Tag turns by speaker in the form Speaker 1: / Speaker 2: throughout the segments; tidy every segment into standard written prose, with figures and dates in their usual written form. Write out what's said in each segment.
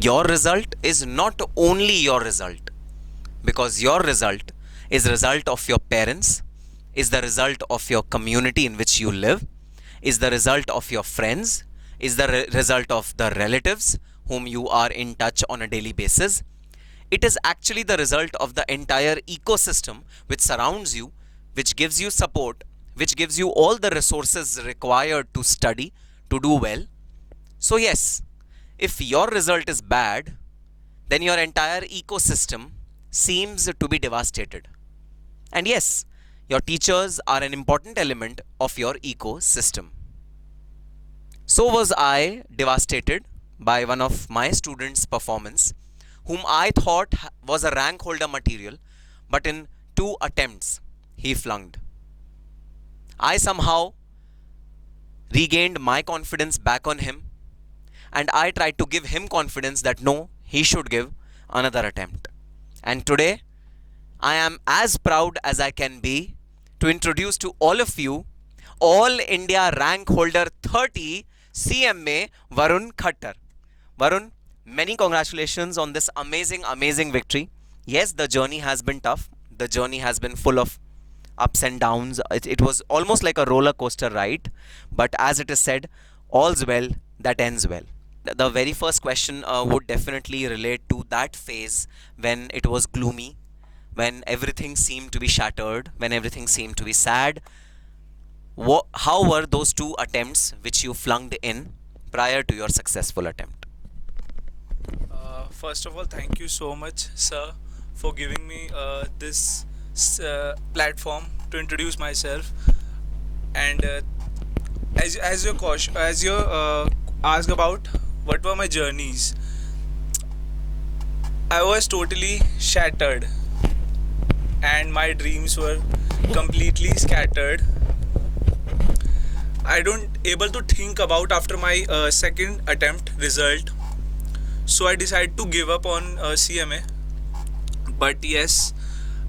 Speaker 1: your result is not only your result, because your result is result of your parents, is the result of your community in which you live, is the result of your friends, is the result of the relatives whom you are in touch on a daily basis. It is actually the result of the entire ecosystem which surrounds you, which gives you support, which gives you all the resources required to study, to do well. So, yes, if your result is bad, then your entire ecosystem seems to be devastated. And yes, your teachers are an important element of your ecosystem. So was I devastated by one of my students' performance, whom I thought was a rank holder material, but in 2 attempts he flunked. I somehow regained my confidence back on him, and I tried to give him confidence that no, he should give another attempt. And today, I am as proud as I can be to introduce to all of you All India Rank Holder 30 CMA Varun Khattar. Varun, many congratulations on this amazing victory. Yes, the journey has been tough. The journey has been full of ups and downs. It was almost like a roller coaster ride. But as it is said, all's well that ends well. The very first question would definitely relate to that phase when it was gloomy, when everything seemed to be shattered, when everything seemed to be sad. How were those 2 attempts which you flunked in prior to your successful attempt?
Speaker 2: First of all, thank you so much, sir, for giving me this platform to introduce myself. And as your asked about what were my journeys, I was totally shattered, and my dreams were completely scattered. I don't able to think about after my second attempt result, so I decided to give up on CMA. But yes,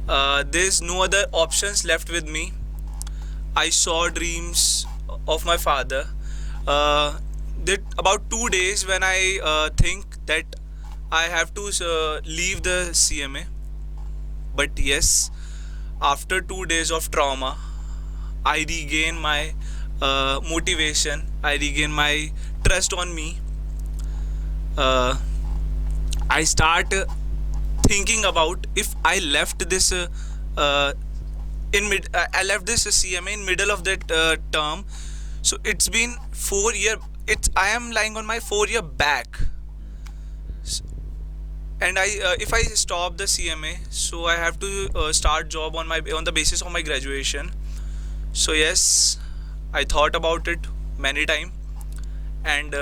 Speaker 2: there's no other options left with me. I saw dreams of my father. That about 2 days when I think that I have to leave the CMA. But yes, after 2 days of trauma, I regain my motivation. I regain my trust on me. I start thinking about if I left this I left this CMA in middle of that term. So it's been 4 year. I am lying on my 4 year back. And I if I stop the CMA, so I have to start job on the basis of my graduation. So yes, I thought about it many times and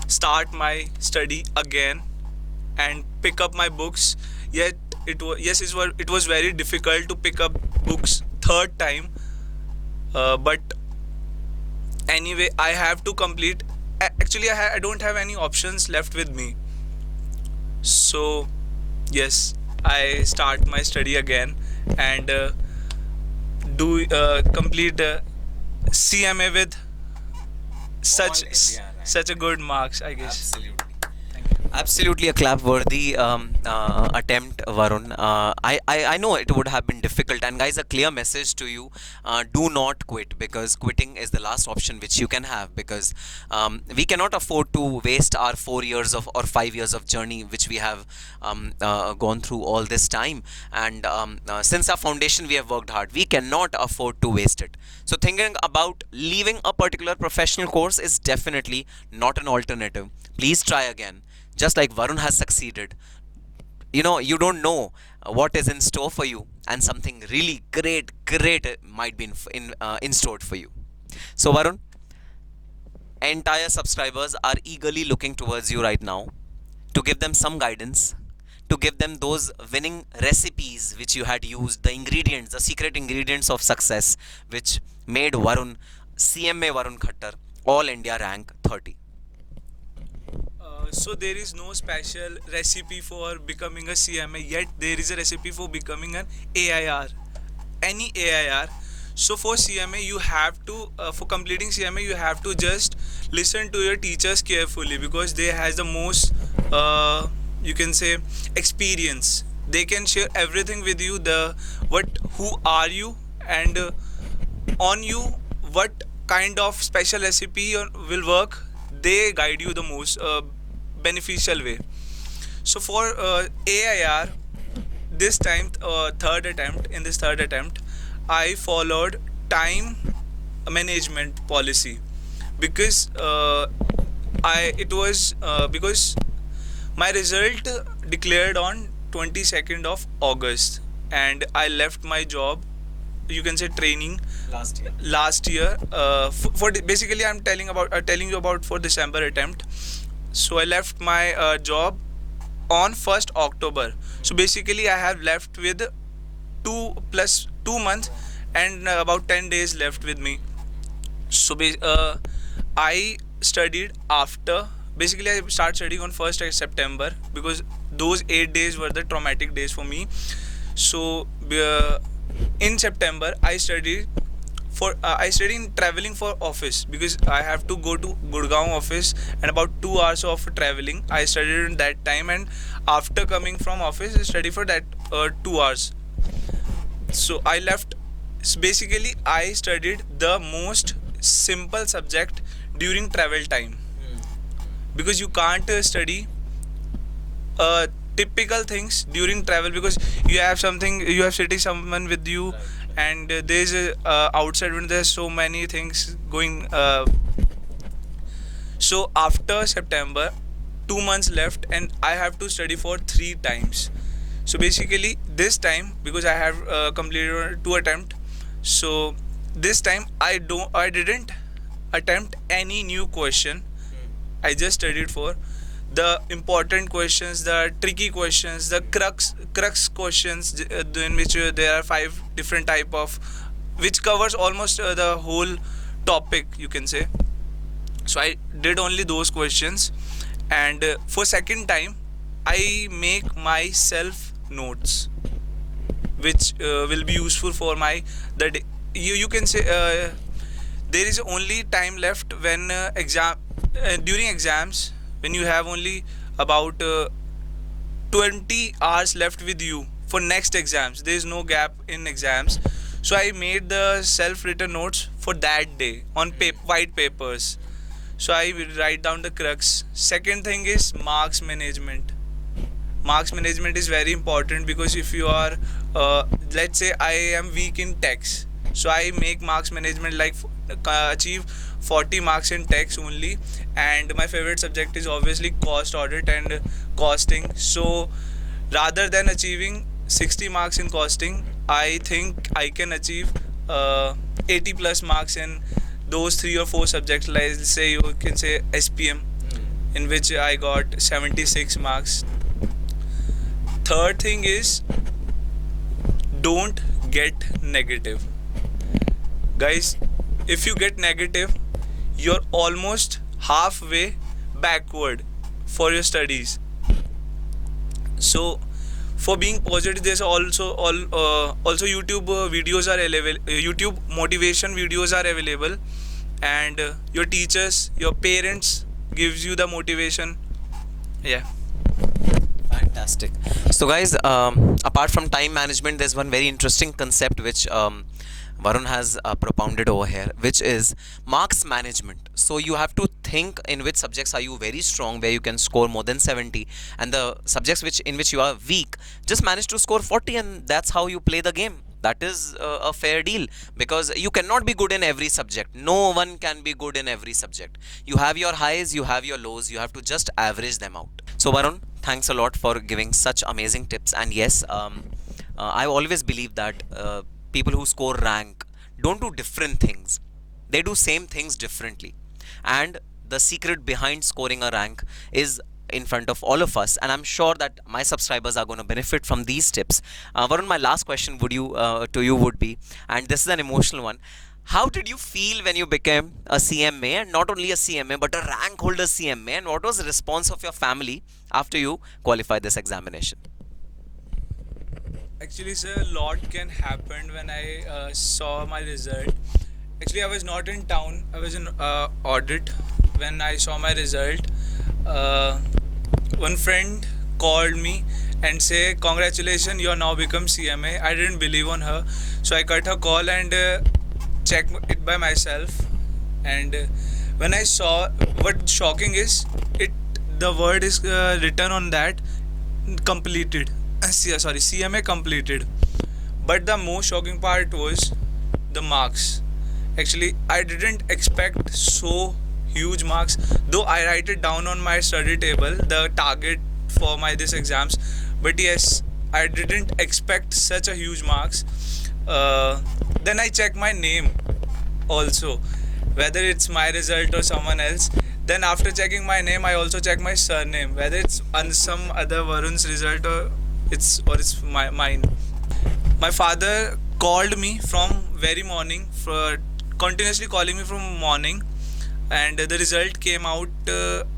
Speaker 2: start my study again and pick up my books. Yet it was very difficult to pick up books third time. But anyway, I have to complete. Actually, I don't have any options left with me. So yes, I start my study again and do complete CMA with such a good marks, I guess.
Speaker 1: Absolutely.
Speaker 2: Thank you.
Speaker 1: Absolutely a clap worthy attempt, Varun. I know it would have been difficult. And, guys, a clear message to you, do not quit, because quitting is the last option which you can have, because we cannot afford to waste our 4 years of or 5 years of journey which we have gone through all this time. And since our foundation we have worked hard, we cannot afford to waste it. So thinking about leaving a particular professional course is definitely not an alternative. Please try again. Just like Varun has succeeded, you don't know what is in store for you, and something really great might be in store for you. So, Varun, entire subscribers are eagerly looking towards you right now to give them some guidance, to give them those winning recipes which you had used, the ingredients, the secret ingredients of success, which made Varun CMA Varun Khattar All India Rank 30.
Speaker 2: So there is no special recipe for becoming a CMA, yet there is a recipe for becoming an AIR, any AIR. So for CMA, you have to for completing CMA, you have to just listen to your teachers carefully, because they has the most you can say experience. They can share everything with you, the what who are you, and on you what kind of special recipe will work. They guide you the most beneficial way. So for AIR, this time in this third attempt, I followed time management policy because I it was because my result declared on 22nd of August, and I left my job, you can say training, last year basically I'm telling you about for December attempt. So I left my job on 1st October. So basically I have left with 2 plus 2 months and about 10 days left with me. So I studied after, basically I started studying on 1st September because those 8 days were the traumatic days for me. So in September I studied in traveling for office because I have to go to Gurgaon office and about 2 hours of traveling. I studied in that time, and after coming from office I studied for that 2 hours. So I left. Basically I studied the most simple subject during travel time because you can't study typical things during travel because you have sitting someone with you, and there's outside when there's so many things going. So after September, 2 months left, and I have to study for 3 times. So basically this time, because I have completed 2 attempts, so this time I didn't attempt any new question. I just studied for the important questions, the tricky questions, the crux questions, in which there are 5 different type of, which covers almost the whole topic, you can say. So I did only those questions, and for second time I make myself notes which will be useful for my the day. You can say there is only time left when during exams, when you have only about 20 hours left with you for next exams. There is no gap in exams. So I made the self-written notes for that day on white papers. So I will write down the crux. Second thing is marks management. Marks management is very important because if you are let's say I am weak in text, so I make marks management like achieve 40 marks in text only, and my favorite subject is obviously cost audit and costing. So rather than achieving 60 marks in costing, I think I can achieve 80 plus marks in those 3 or 4 subjects. Like say you can say SPM, in which I got 76 marks. Third thing is don't get negative. Guys, if you get negative, you're almost halfway backward for your studies. So for being positive, there's also YouTube videos are available. YouTube motivation videos are available, and your teachers, your parents gives you the motivation. Yeah.
Speaker 1: Fantastic. So guys, apart from time management, there's one very interesting concept which Varun has propounded over here, which is marks management. So you have to think in which subjects are you very strong, where you can score more than 70, and the subjects in which you are weak, just manage to score 40, and that's how you play the game. That is a fair deal, because you cannot be good in every subject. No one can be good in every subject. You have your highs, you have your lows, you have to just average them out. So Varun, thanks a lot for giving such amazing tips. And yes, I always believe that people who score rank don't do different things. They do same things differently. And the secret behind scoring a rank is in front of all of us, and I'm sure that my subscribers are going to benefit from these tips. Varun, my last question to you would be, and this is an emotional one: how did you feel when you became a CMA, and not only a CMA but a rank holder CMA, and what was the response of your family after you qualified this examination?
Speaker 2: Actually, sir, a lot can happen when I saw my result. Actually, I was not in town. I was in audit when I saw my result. one friend called me and say, congratulations, you are now become CMA. I didn't believe on her, so I cut her call and checked it by myself. And when I saw, what shocking is, it the word is written on that, completed. Sorry, CMA completed. But the most shocking part was the marks. Actually, I didn't expect so huge marks. Though I write it down on my study table, the target for my this exams. But yes, I didn't expect such a huge marks. Then I check my name also, whether it's my result or someone else. Then after checking my name, I also check my surname, whether it's on some other Varun's result or it's mine. My father called me from very morning, for continuously calling me from morning, and the result came out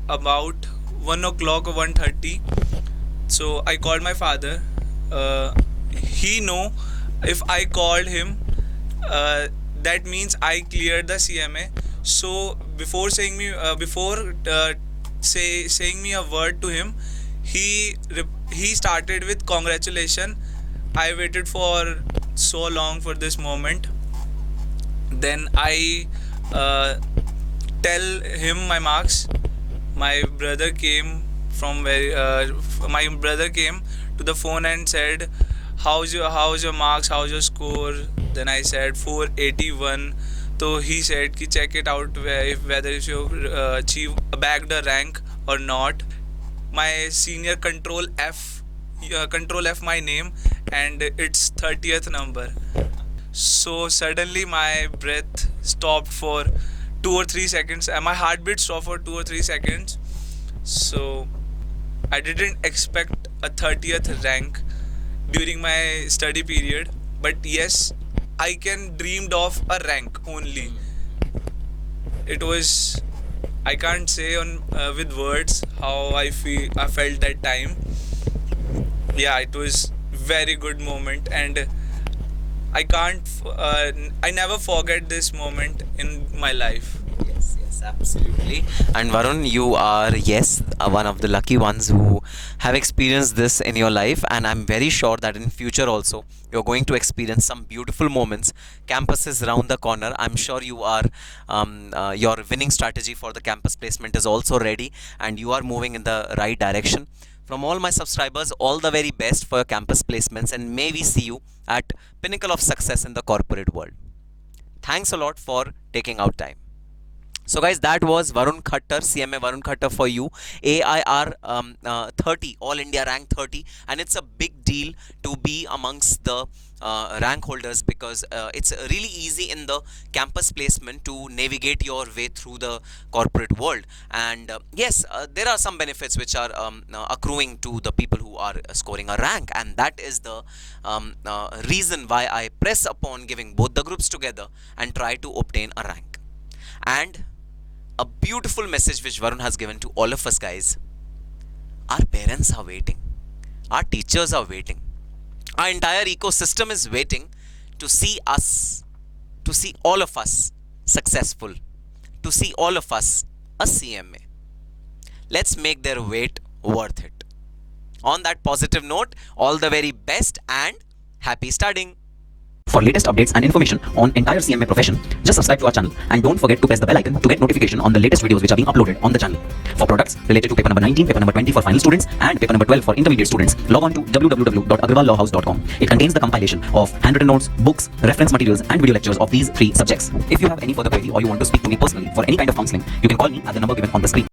Speaker 2: about 1 o'clock or 1:30. So I called my father. He know if I called him, that means I cleared the CMA. So before saying me saying me a word to him, he started with congratulation. I waited for so long for this moment. Then I tell him my marks. My brother came my brother came to the phone and said, how's your marks, how's your score? Then I said 481. So he said ki check it out whether if you bagged a rank or not. My senior control F my name, and it's 30th number. So suddenly my breath stopped for 2 or 3 seconds, and my heartbeat stopped for 2 or 3 seconds. So I didn't expect a 30th rank during my study period, but yes, I can dreamed of a rank only. It was, I can't say on with words how I felt that time. Yeah, it was very good moment, and I never forget this moment in my life.
Speaker 1: Yes, absolutely. And Varun, you are, yes, one of the lucky ones who have experienced this in your life, and I'm very sure that in future also you're going to experience some beautiful moments. Campus is round the corner. I'm sure you are, your winning strategy for the campus placement is also ready, and you are moving in the right direction. From all my subscribers, all the very best for your campus placements, and may we see you at pinnacle of success in the corporate world. Thanks a lot for taking out time. So guys, that was Varun Khattar, CMA Varun Khattar for you, AIR 30, All India rank 30, and it's a big deal to be amongst the rank holders, because it's really easy in the campus placement to navigate your way through the corporate world. And yes, there are some benefits which are accruing to the people who are scoring a rank, and that is the reason why I press upon giving both the groups together and try to obtain a rank. And a beautiful message which Varun has given to all of us, guys. Our parents are waiting. Our teachers are waiting. Our entire ecosystem is waiting to see us, to see all of us successful, to see all of us a CMA. Let's make their wait worth it. On that positive note, all the very best and happy studying.
Speaker 3: For latest updates and information on entire CMA profession, just subscribe to our channel and don't forget to press the bell icon to get notification on the latest videos which are being uploaded on the channel. For products related to paper number 19, paper number 20 for final students, and paper number 12 for intermediate students, log on to www.agrawallawhouse.com. It contains the compilation of handwritten notes, books, reference materials, and video lectures of these 3 subjects. If you have any further query or you want to speak to me personally for any kind of counseling, you can call me at the number given on the screen.